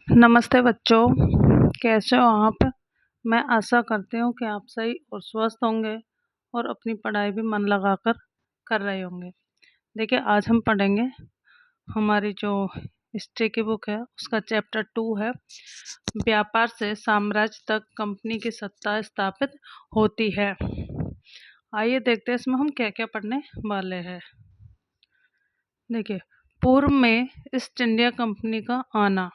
नमस्ते बच्चों, कैसे हो आप? मैं आशा करती हूँ कि आप सही और स्वस्थ होंगे और अपनी पढ़ाई भी मन लगाकर कर रहे होंगे। देखिए, आज हम पढ़ेंगे हमारी जो हिस्ट्री की बुक है उसका चैप्टर 2 है, व्यापार से साम्राज्य तक कंपनी की सत्ता स्थापित होती है। आइए देखते हैं इसमें हम क्या क्या पढ़ने वाले हैं। देखिए, पूर्व में ईस्ट इंडिया कंपनी का आना।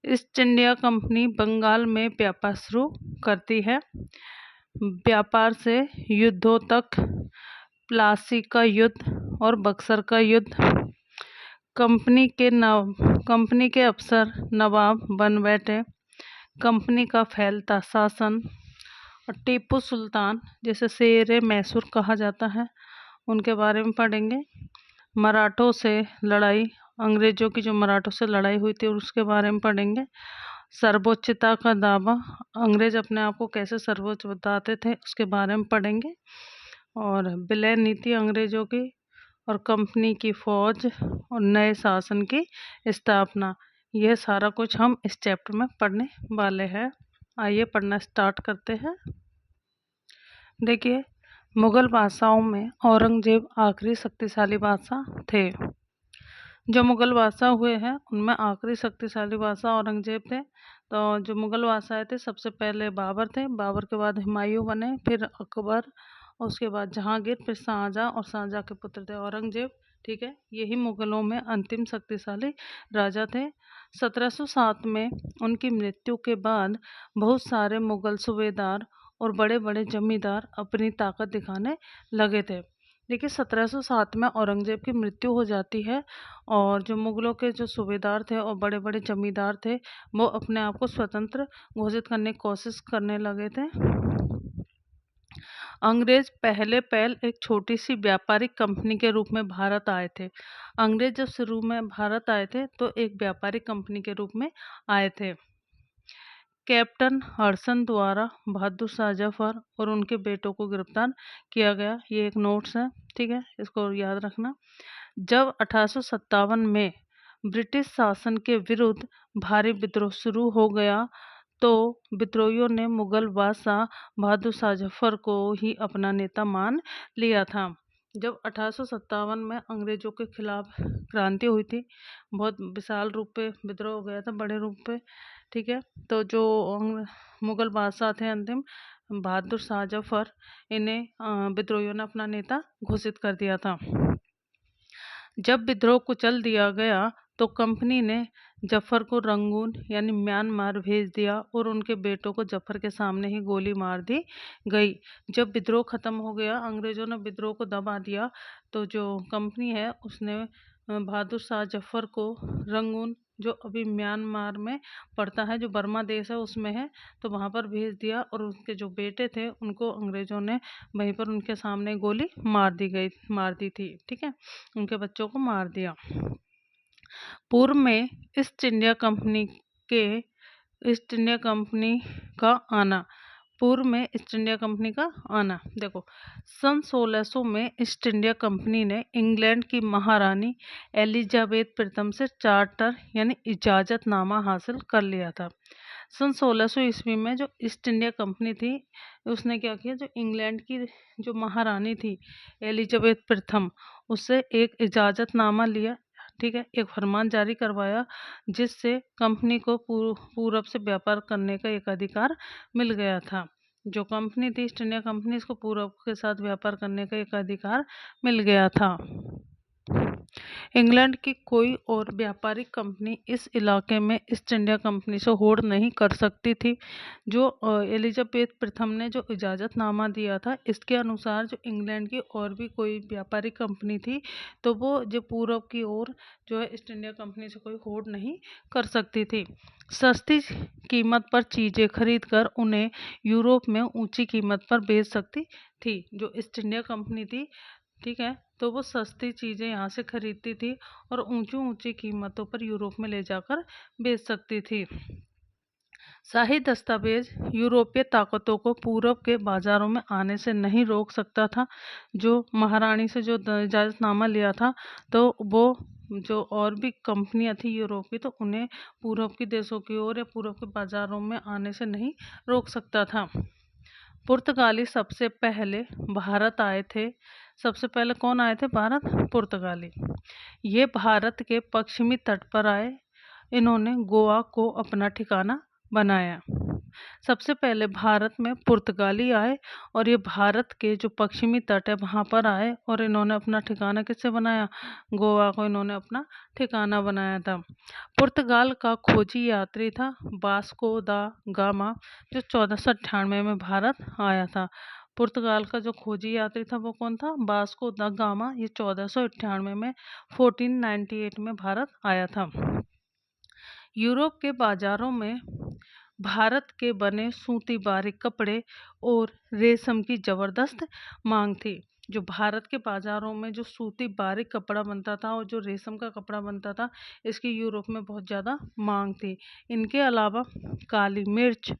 ईस्ट इंडिया कंपनी बंगाल में व्यापार शुरू करती है। व्यापार से युद्धों तक, प्लासी का युद्ध और बक्सर का युद्ध। कंपनी के अफसर नवाब बन बैठे। कंपनी का फैलता शासन और टीपू सुल्तान, जिसे शेर मैसूर कहा जाता है, उनके बारे में पढ़ेंगे। मराठों से लड़ाई, अंग्रेजों की जो मराठों से लड़ाई हुई थी उसके बारे में पढ़ेंगे। सर्वोच्चता का दावा, अंग्रेज अपने आप को कैसे सर्वोच्च बताते थे उसके बारे में पढ़ेंगे। और विलय नीति अंग्रेजों की, और कंपनी की फौज और नए शासन की स्थापना, यह सारा कुछ हम इस चैप्टर में पढ़ने वाले हैं। आइए पढ़ना स्टार्ट करते हैं। देखिए, मुगल बादशाहों में औरंगजेब आखिरी शक्तिशाली बादशाह थे। जो मुगल बादशाह हुए हैं उनमें आखिरी शक्तिशाली बादशाह औरंगजेब थे। तो जो मुगल बादशाह थे, सबसे पहले बाबर थे, बाबर के बाद हुमायूं बने, फिर अकबर, उसके बाद जहांगीर, फिर शाहजहां, और शाहजहां के पुत्र थे औरंगजेब। ठीक है, यही मुगलों में अंतिम शक्तिशाली राजा थे। 1707 में उनकी मृत्यु के बाद बहुत सारे मुगल सूबेदार और बड़े बड़े जमींदार अपनी ताकत दिखाने लगे थे। देखिए, 1707 में औरंगजेब की मृत्यु हो जाती है और जो मुगलों के जो सूबेदार थे और बड़े बड़े जमींदार थे, वो अपने आप को स्वतंत्र घोषित करने की कोशिश करने लगे थे। अंग्रेज पहले एक छोटी सी व्यापारिक कंपनी के रूप में भारत आए थे। अंग्रेज जब शुरू में भारत आए थे तो एक व्यापारिक कंपनी के रूप में आए थे। कैप्टन हडसन द्वारा बहादुर शाह जफर और उनके बेटों को गिरफ्तार किया गया। ये एक नोट्स है, ठीक है, इसको याद रखना। जब 1857 में ब्रिटिश शासन के विरुद्ध भारी विद्रोह शुरू हो गया तो विद्रोहियों ने मुगल बादशाह बहादुर शाह जफर को ही अपना नेता मान लिया था। जब 1857 में अंग्रेजों के खिलाफ क्रांति हुई थी, बहुत विशाल रूप पे विद्रोह हो गया था, बड़े रूप पे। ठीक है, तो जो मुगल बादशाह थे अंतिम, बहादुर शाह जफर, इन्हें विद्रोहियों ने अपना नेता घोषित कर दिया था। जब विद्रोह कुचल दिया गया तो कंपनी ने जफर को रंगून यानी म्यांमार भेज दिया और उनके बेटों को जफर के सामने ही गोली मार दी गई। जब विद्रोह खत्म हो गया, अंग्रेजों ने विद्रोह को दबा दिया, तो जो कंपनी है उसने बहादुर शाह जफर को रंगून, जो अभी म्यांमार में पड़ता है, जो बर्मा देश है उसमें है, तो वहाँ पर भेज दिया और उनके जो बेटे थे उनको अंग्रेजों ने वहीं पर उनके सामने गोली मार दी थी। ठीक है, उनके बच्चों को मार दिया। पूर्व में ईस्ट इंडिया कंपनी के ईस्ट इंडिया कंपनी का आना। पूर्व में ईस्ट इंडिया कंपनी का आना, देखो, सन 1600 में ईस्ट इंडिया कंपनी ने इंग्लैंड की महारानी एलिजाबेथ प्रथम से चार्टर यानी इजाज़तनामा हासिल कर लिया था। सन 1600 ईस्वी में जो ईस्ट इंडिया कंपनी थी उसने क्या किया, जो इंग्लैंड की जो महारानी थी एलिजाबेथ प्रथम, उससे एक इजाज़तनामा लिया। ठीक है, एक फरमान जारी करवाया जिससे कंपनी को पूरब से व्यापार करने का एक अधिकार मिल गया था। जो कंपनी थी ईस्ट इंडिया कंपनी, इसको पूरब के साथ व्यापार करने का एक अधिकार मिल गया था। इंग्लैंड की कोई और व्यापारिक कंपनी इस इलाके में ईस्ट इंडिया कंपनी से होड़ नहीं कर सकती थी। जो एलिजाबेथ प्रथम ने जो इजाज़तनामा दिया था, इसके अनुसार जो इंग्लैंड की और भी कोई व्यापारिक कंपनी थी तो वो जो पूरब की ओर जो है ईस्ट इंडिया कंपनी से कोई होड़ नहीं कर सकती थी। सस्ती कीमत पर चीज़ें खरीदकर उन्हें यूरोप में ऊंची कीमत पर बेच सकती थी। जो ईस्ट इंडिया कंपनी थी, ठीक है, तो वो सस्ती चीज़ें यहाँ से खरीदती थी और ऊंची कीमतों पर यूरोप में ले जाकर बेच सकती थी। शाही दस्तावेज यूरोपीय ताकतों को पूरब के बाजारों में आने से नहीं रोक सकता था। जो महारानी से जो इजाज़तनामा लिया था तो वो जो और भी कंपनियां थी यूरोप की, तो उन्हें पूर्व के देशों की ओर या पूर्व के बाजारों में आने से नहीं रोक सकता था। पुर्तगाली सबसे पहले भारत आए थे। सबसे पहले कौन आए थे? भारत, पुर्तगाली। ये भारत के पश्चिमी तट पर आए। इन्होंने गोवा को अपना ठिकाना बनाया। सबसे पहले भारत में पुर्तगाली आए और ये भारत के जो पश्चिमी तट है वहाँ पर आए और इन्होंने अपना ठिकाना किससे बनाया? गोवा को इन्होंने अपना ठिकाना बनाया था। पुर्तगाल का खोजी यात्री था वास्को दा गामा, जो 1498 में भारत आया था। पुर्तगाल का जो खोजी यात्री था वो कौन था? वास्को दा गामा। ये 1498 में 1498 में भारत आया था। यूरोप के बाजारों में भारत के बने सूती बारीक कपड़े और रेशम की जबरदस्त मांग थी। जो भारत के बाजारों में जो सूती बारीक कपड़ा बनता था और जो रेशम का कपड़ा बनता था, इसकी यूरोप में बहुत ज़्यादा मांग थी। इनके अलावा काली मिर्च,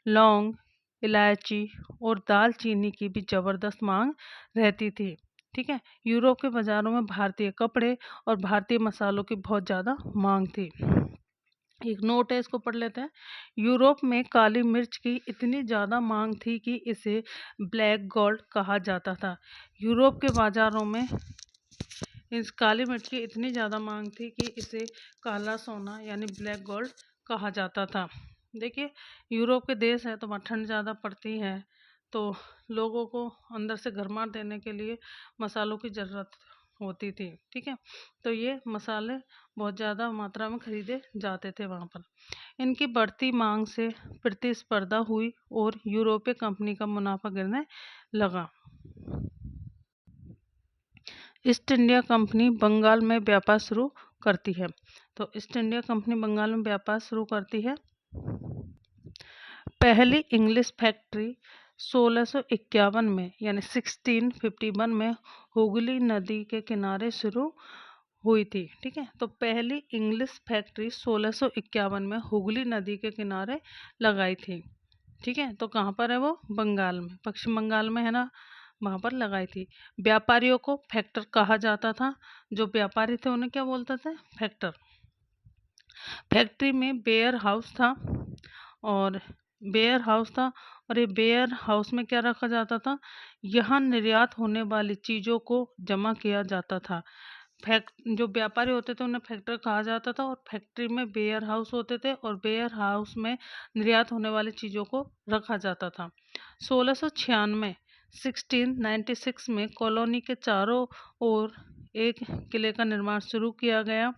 लौंग, इलायची और दालचीनी की भी ज़बरदस्त मांग रहती थी। ठीक है, यूरोप के बाज़ारों में भारतीय कपड़े और भारतीय मसालों की बहुत ज़्यादा मांग थी। एक नोट है, इसको पढ़ लेते हैं। यूरोप में काली मिर्च की इतनी ज़्यादा मांग थी कि इसे ब्लैक गोल्ड कहा जाता था। यूरोप के बाज़ारों में इस काली मिर्च की इतनी ज़्यादा मांग थी कि इसे काला सोना यानी ब्लैक गोल्ड कहा जाता था। देखिए, यूरोप के देश है तो वहाँ ठंड ज़्यादा पड़ती है, तो लोगों को अंदर से गर्माहट देने के लिए मसालों की ज़रूरत होती थी। ठीक है, तो ये मसाले बहुत ज़्यादा मात्रा में खरीदे जाते थे वहाँ पर। इनकी बढ़ती मांग से प्रतिस्पर्धा हुई और यूरोपीय कंपनी का मुनाफा गिरने लगा। ईस्ट इंडिया कंपनी बंगाल में व्यापार शुरू करती है। तो ईस्ट इंडिया कंपनी बंगाल में व्यापार शुरू करती है। पहली इंग्लिश फैक्ट्री 1651 में यानी 1651 में हुगली नदी के किनारे शुरू हुई थी। ठीक है, तो पहली इंग्लिश फैक्ट्री 1651 में हुगली नदी के किनारे लगाई थी। ठीक है, तो कहाँ पर है वो? बंगाल में, पश्चिम बंगाल में है ना, वहाँ पर लगाई थी। व्यापारियों को फैक्टर कहा जाता था। जो व्यापारी थे उन्हें क्या बोलते थे? फैक्टर। फैक्ट्री में वेयर हाउस था और वेयर हाउस था और ये वेयर हाउस में क्या रखा जाता था? यहाँ निर्यात होने वाली चीज़ों को जमा किया जाता था। जो व्यापारी होते थे उन्हें फैक्टर कहा जाता था और फैक्ट्री में वेयर हाउस होते थे और वेयर हाउस में निर्यात होने वाली चीज़ों को रखा जाता था। 1696 1696 में कॉलोनी के चारों ओर एक किले का निर्माण शुरू किया गया।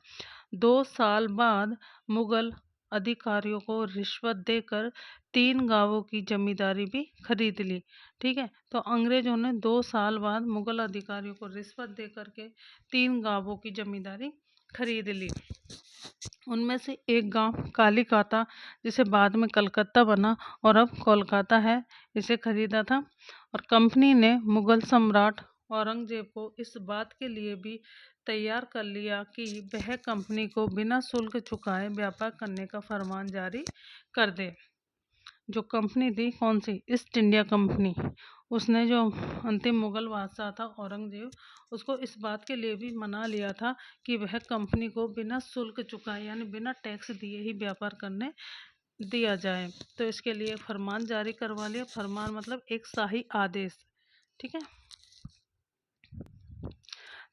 2 साल बाद मुगल अधिकारियों को रिश्वत देकर 3 गांवों की जमींदारी भी खरीद ली। ठीक है, तो अंग्रेजों ने 2 साल बाद मुगल अधिकारियों को रिश्वत दे करके 3 गांवों की जमींदारी खरीद ली। उनमें से एक गांव कालीकाता, जिसे बाद में कलकत्ता बना और अब कोलकाता है, इसे खरीदा था। और कंपनी ने मुगल सम्राट औरंगजेब को इस बात के लिए भी तैयार कर लिया कि वह कंपनी को बिना शुल्क चुकाए व्यापार करने का फरमान जारी कर दे। जो कंपनी थी कौन सी? East India company. उसने जो अंतिम मुगल बादशाह था औरंगजेब, उसको इस बात के लिए भी मना लिया था कि वह कंपनी को बिना शुल्क चुकाए यानी बिना टैक्स दिए ही व्यापार करने दिया जाए। तो इसके लिए फरमान जारी करवा लिया। फरमान मतलब एक शाही आदेश। ठीक है,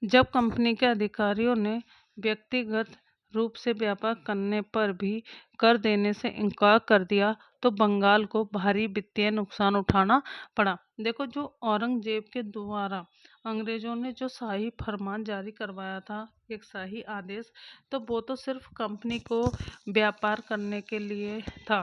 जब कंपनी के अधिकारियों ने व्यक्तिगत रूप से व्यापार करने पर भी कर देने से इनकार कर दिया तो बंगाल को भारी वित्तीय नुकसान उठाना पड़ा। देखो, जो औरंगजेब के द्वारा अंग्रेजों ने जो शाही फरमान जारी करवाया था, एक शाही आदेश, तो वो तो सिर्फ कंपनी को व्यापार करने के लिए था।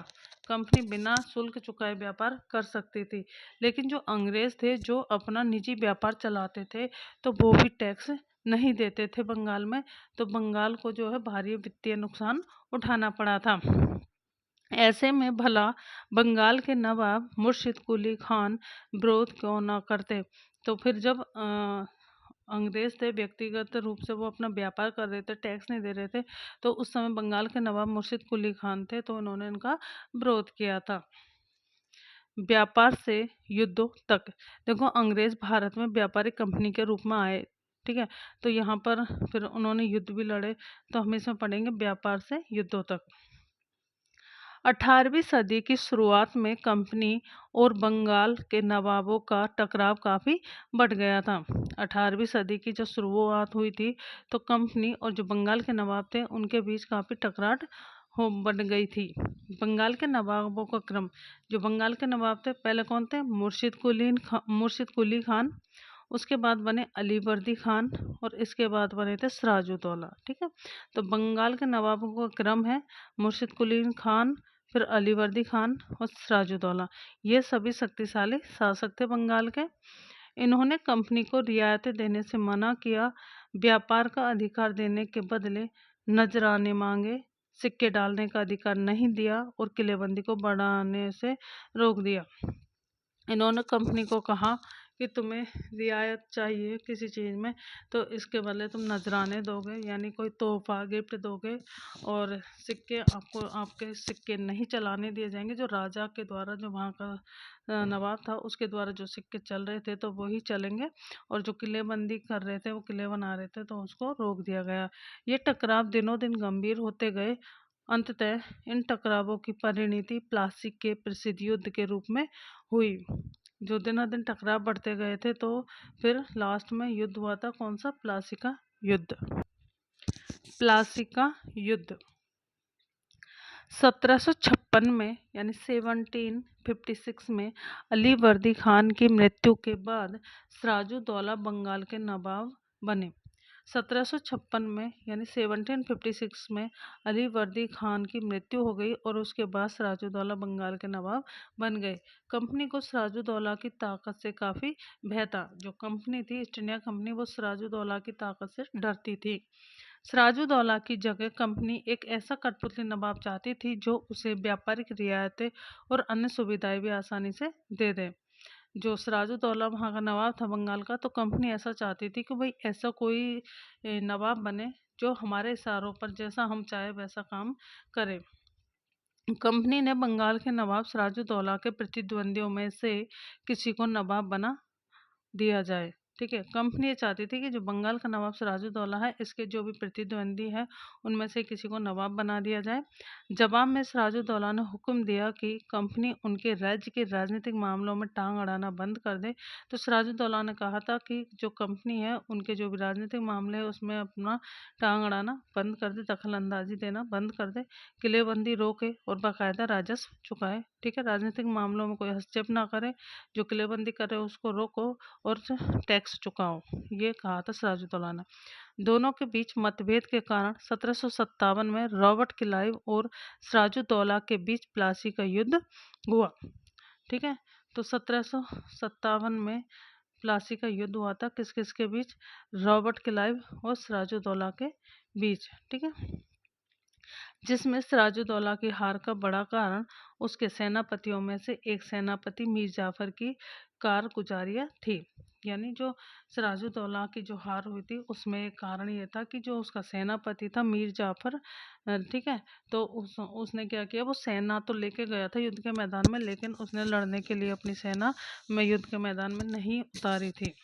कंपनी बिना शुल्क चुकाए व्यापार कर सकती थी, लेकिन जो अंग्रेज थे जो अपना निजी व्यापार चलाते थे, तो वो भी टैक्स नहीं देते थे बंगाल में। तो बंगाल को जो है भारी वित्तीय नुकसान उठाना पड़ा था। ऐसे में भला बंगाल के नवाब मुर्शिद कुली खान विरोध क्यों ना करते? तो फिर जब अंग्रेज थे, व्यक्तिगत रूप से वो अपना व्यापार कर रहे थे, टैक्स नहीं दे रहे थे, तो उस समय बंगाल के नवाब मुर्शिद कुली खान थे, तो उन्होंने इनका विरोध किया था। व्यापार से युद्धों तक। देखो, अंग्रेज भारत में व्यापारिक कंपनी के रूप में आए ठीक है। तो यहाँ पर फिर उन्होंने युद्ध भी लड़े, तो हम इसमें पढ़ेंगे व्यापार से युद्धों तक। 18वीं सदी की शुरुआत में कंपनी और बंगाल के नवाबों का टकराव काफ़ी बढ़ गया था। 18वीं सदी की जो शुरुआत हुई थी, तो कंपनी और जो बंगाल के नवाब थे उनके बीच काफ़ी टकराव हो बढ़ गई थी। बंगाल के नवाबों का क्रम, जो बंगाल के नवाब थे पहले कौन थे? मुर्शिद कुली खान, उसके बाद बने अलीवर्दी खान, और इसके बाद बने थे सिराजुद्दौला। ठीक है। तो बंगाल के नवाबों का क्रम है मुर्शिद कुली खान, फिर अलीवर्दी खान और सिराजुद्दौला। ये सभी शक्तिशाली शासक थे बंगाल के। इन्होंने कंपनी को रियायतें देने से मना किया, व्यापार का अधिकार देने के बदले नजराने मांगे, सिक्के डालने का अधिकार नहीं दिया और किलेबंदी को बढ़ाने से रोक दिया। इन्होंने कंपनी को कहा कि तुम्हें रियायत चाहिए किसी चीज़ में, तो इसके बदले तुम नजराने दोगे, यानी कोई तोहफा गिफ्ट दोगे, और सिक्के आपके सिक्के नहीं चलाने दिए जाएंगे। जो राजा के द्वारा, जो वहाँ का नवाब था, उसके द्वारा जो सिक्के चल रहे थे तो वही चलेंगे, और जो किलेबंदी कर रहे थे, वो किले बना रहे थे, तो उसको रोक दिया गया। ये टकराव दिनों दिन गंभीर होते गए। अंततः इन टकरावों की परिणति प्लासी के प्रसिद्ध युद्ध के रूप में हुई। जो दिनों-दिन टकराव बढ़ते गए थे, तो फिर लास्ट में युद्ध हुआ था। कौन सा? प्लासी का युद्ध। प्लासी का युद्ध 1756 में, यानी 1756 में अलीवर्दी खान की मृत्यु के बाद सिराजुद्दौला बंगाल के नवाब बने। 1756 में, यानी 1756 में अलीवर्दी खान की मृत्यु हो गई, और उसके बाद सिराजुद्दौला बंगाल के नवाब बन गए। कंपनी को सिराजुद्दौला की ताकत से काफ़ी भय था। जो कंपनी थी, ईस्ट इंडिया कंपनी, वो सिराजुद्दौला की ताकत से डरती थी। सिराजुद्दौला की जगह कंपनी एक ऐसा कठपुतली नवाब चाहती थी जो उसे व्यापारिक रियायतें और अन्य सुविधाएं भी आसानी से दे दे। जो सिराजुद्दौला वहाँ का नवाब था बंगाल का, तो कंपनी ऐसा चाहती थी कि भाई ऐसा कोई नवाब बने जो हमारे इशारों पर जैसा हम चाहे वैसा काम करे। कंपनी ने बंगाल के नवाब सिराजुद्दौला के प्रतिद्वंदियों में से किसी को नवाब बना दिया जाए। ठीक है। कंपनी ये चाहती थी कि जो बंगाल का नवाब सिराजुद्दौला है, इसके जो भी प्रतिद्वंदी है उनमें से किसी को नवाब बना दिया जाए। जवाब में सिराजुद्दौला ने हुक्म दिया कि कंपनी उनके राज्य के राजनीतिक मामलों में टांग अड़ाना बंद कर दे। तो सिराजुद्दौला ने कहा था कि जो कंपनी है उनके जो भी राजनीतिक मामले है उसमें अपना टांग अड़ाना बंद कर दे, दखल अंदाजी देना बंद कर दे, किलेबंदी रोके और बाकायदा राजस्व चुकाए। ठीक है। राजनीतिक मामलों में कोई हस्तक्षेप ना करे, जो किलेबंदी करे उसको रोको और टैक्स चुकाओ, ये कहा था सिराजुद्दौला ने। दोनों के बीच मतभेद के कारण 1757 में रॉबर्ट क्लाइव और सिराजुद्दौला के बीच प्लासी का युद्ध हुआ। ठीक है। तो 1757 में प्लासी का युद्ध हुआ था किस किस के बीच? रॉबर्ट क्लाइव और सिराजुद्दौला के बीच। ठीक है। जिसमें सिराजुद्दौला की हार का बड़ा कारण उसके सेनापतियों में से एक सेनापति मीर जाफर की कारगुजारियाँ थी। यानी जो सिराजुद्दौला की जो हार हुई थी उसमें एक कारण ये था कि जो उसका सेनापति था मीर जाफर, ठीक है, तो उसने क्या किया, वो सेना तो लेके गया था युद्ध के मैदान में, लेकिन उसने लड़ने के लिए अपनी सेना में युद्ध के मैदान में नहीं उतारी थी।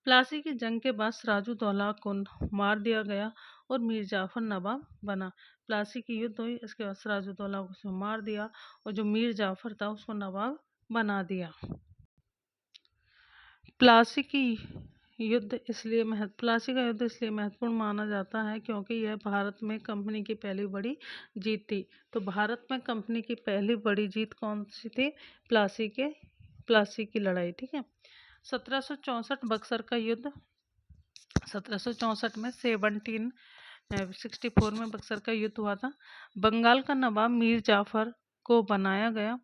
प्लासी की जंग के बाद सिराजुद्दौला को मार दिया गया और मीर जाफर नवाब बना। प्लासी की युद्ध हुई, इसके बाद सिराजुद्दौला को उसने मार दिया और जो मीर जाफर था उसको नवाब बना दिया। प्लासी प्लासी का युद्ध इसलिए महत्वपूर्ण माना जाता है क्योंकि यह भारत में कंपनी की पहली बड़ी जीत थी। तो भारत में कंपनी की पहली बड़ी जीत कौन सी थी? प्लासी की लड़ाई। ठीक है। 1764 बक्सर का युद्ध। 1764 में 1764 में बक्सर का युद्ध हुआ था। बंगाल का नवाब मीर जाफर को बनाया गया।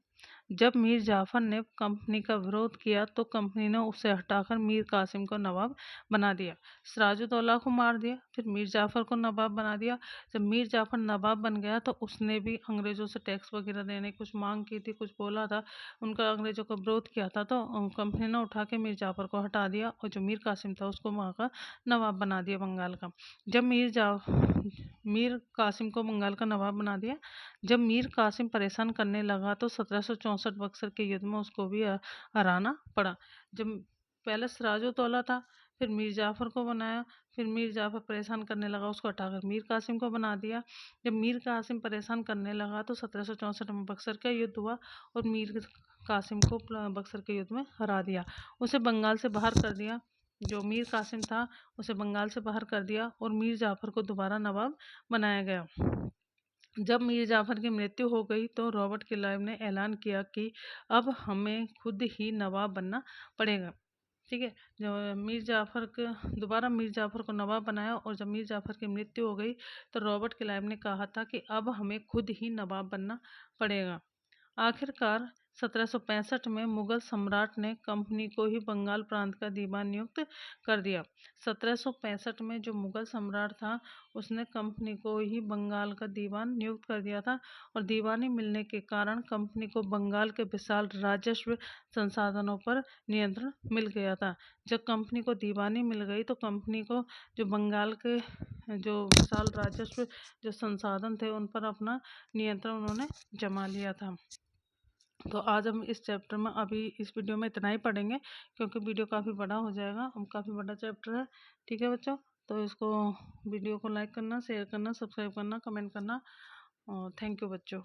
जब मीर जाफर ने कंपनी का विरोध किया तो कंपनी ने उसे हटाकर मीर कासिम को नवाब बना दिया। सिराजुद्दौला को मार दिया, फिर मीर जाफर को नवाब बना दिया। जब मीर जाफर नवाब बन गया तो उसने भी अंग्रेज़ों से टैक्स वगैरह देने कुछ मांग की थी, कुछ बोला था, उनका अंग्रेज़ों का विरोध किया था, तो कंपनी ने उठा के मीर जाफर को हटा दिया और जो मीर कासिम था उसको वहाँ का नवाब बना दिया बंगाल का। जब मीर कासिम को बंगाल का नवाब बना दिया। जब मीर कासिम परेशान करने लगा तो 1764 बक्सर के युद्ध में उसको भी हराना पड़ा। जब पहले सिराजुद्दौला था, फिर मीर जाफ़र को बनाया। फिर मीर जाफ़र परेशान करने लगा, उसको हटाकर मीर कासिम को बना दिया। जब मीर कासिम परेशान करने लगा तो 1764 में बक्सर का युद्ध हुआ और मीर कासिम को बक्सर के युद्ध में हरा दिया। उसे बंगाल से बाहर कर दिया। जो मीर कासिम था उसे बंगाल से बाहर कर दिया और मीर जाफ़र को दोबारा नवाब बनाया गया। जब मीर जाफ़र की मृत्यु हो गई तो रॉबर्ट क्लाइव ने ऐलान किया कि अब हमें खुद ही नवाब बनना पड़ेगा। ठीक है। जब दोबारा मीर जाफ़र को नवाब बनाया और जब मीर जाफ़र की मृत्यु हो गई तो रॉबर्ट क्लाइव ने कहा था कि अब हमें खुद ही नवाब बनना पड़ेगा। आखिरकार 1765 में मुगल सम्राट ने कंपनी को ही बंगाल प्रांत का दीवान नियुक्त कर दिया। 1765 में जो मुगल सम्राट था उसने कंपनी को ही बंगाल का दीवान नियुक्त कर दिया था और दीवानी मिलने के कारण कंपनी को बंगाल के विशाल राजस्व संसाधनों पर नियंत्रण मिल गया था। जब कंपनी को दीवानी मिल गई तो कंपनी को जो बंगाल के जो विशाल राजस्व जो संसाधन थे उन पर अपना नियंत्रण उन्होंने जमा लिया था। तो आज हम इस चैप्टर में अभी इस वीडियो में इतना ही पढ़ेंगे क्योंकि वीडियो काफ़ी बड़ा हो जाएगा। हम काफ़ी बड़ा चैप्टर है। ठीक है बच्चों, तो इसको वीडियो को लाइक करना, शेयर करना, सब्सक्राइब करना, कमेंट करना और थैंक यू बच्चों।